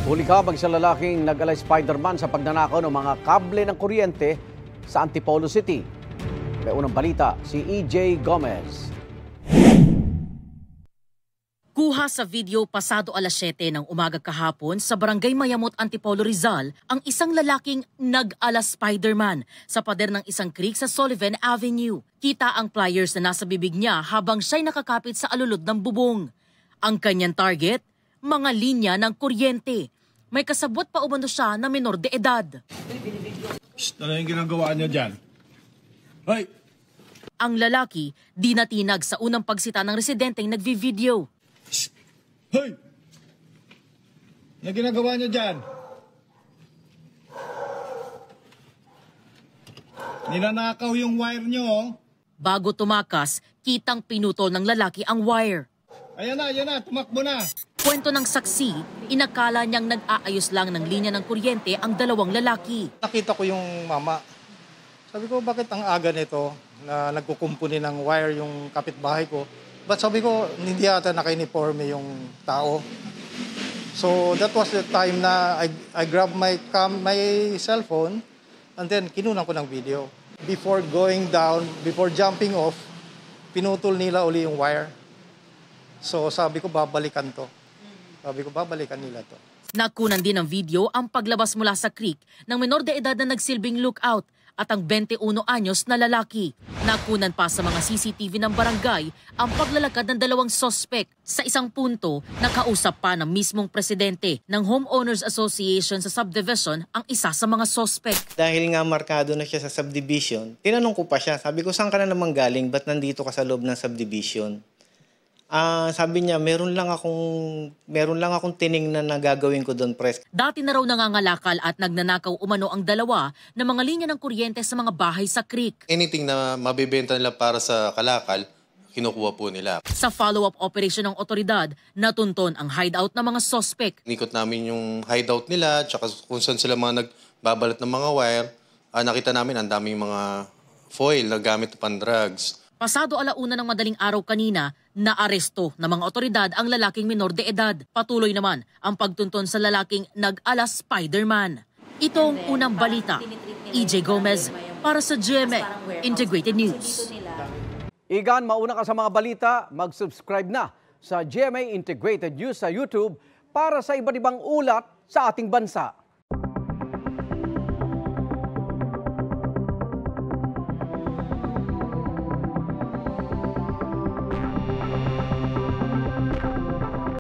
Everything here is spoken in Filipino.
Huli ka isang lalaking nag-alay Spider-Man sa pagnanakaw ng mga kable ng kuryente sa Antipolo City. May unang balita, si EJ Gomez. Kuha sa video pasado alas 7 ng umaga kahapon sa Barangay Mayamot, Antipolo, Rizal, ang isang lalaking nag-ala Spider-Man sa pader ng isang creek sa Sullivan Avenue. Kita ang pliers na nasa bibig niya habang siya'y nakakapit sa alulod ng bubong. Ang kanyang target, mga linya ng kuryente. May kasabwat pa umano siya na menor de edad. Ano yung ginagawa niyo dyan? Hoy! Ang lalaki di natinag sa unang pagsita ng residenteng nagvi-video. Hoy! Ano ginagawa niyo dyan? Ninanakaw yung wire niyo, oh. Bago tumakas, kitang pinutol ng lalaki ang wire. Ayan na, tumakbo na. Kwento ng saksi, inakala niyang nag-aayos lang ng linya ng kuryente ang dalawang lalaki. Nakita ko yung mama. Sabi ko, bakit ang aga nito na nagkukumpuni ng wire yung kapitbahay ko? But sabi ko, hindi yata naka-uniforme yung tao. So that was the time na I grabbed my cellphone and then kinunan ko ng video. Before going down, before jumping off, pinutol nila uli yung wire. So sabi ko, babalikan to. Sabi ko, babalikan nila to. Nakunan din ng video ang paglabas mula sa creek ng menor de edad na nagsilbing lookout at ang 21 anyos na lalaki. Nakunan pa sa mga CCTV ng barangay ang paglalakad ng dalawang sospek. Sa isang punto, nakausap pa ng mismong presidente ng Homeowners Association sa subdivision ang isa sa mga sospek. Dahil nga markado na siya sa subdivision, tinanong ko pa siya, sabi ko, saan ka na naman galing? Ba't nandito ka sa loob ng subdivision? Sabi niya, meron lang akong tiningnan na gagawin ko doon, pres. Dati na raw nangangalakal at nagnanakaw umano ang dalawa ng mga linya ng kuryente sa mga bahay sa creek. Anything na mabibenta nila para sa kalakal, kinukuha po nila. Sa follow-up operation ng otoridad, natunton ang hideout ng mga sospek. Nikot namin yung hideout nila, tsaka kung saan sila mga nagbabalat ng mga wire. Nakita namin ang daming mga foil na gamit pang drugs. Pasado alauna ng madaling araw kanina, naaresto ng mga otoridad ang lalaking menor de edad. Patuloy naman ang pagtunton sa lalaking nag-ala Spider-Man. Ito ang unang balita. EJ Gomez para sa GMA Integrated News. Igan, mauna ka sa mga balita, mag-subscribe na sa GMA Integrated News sa YouTube para sa iba't ibang ulat sa ating bansa.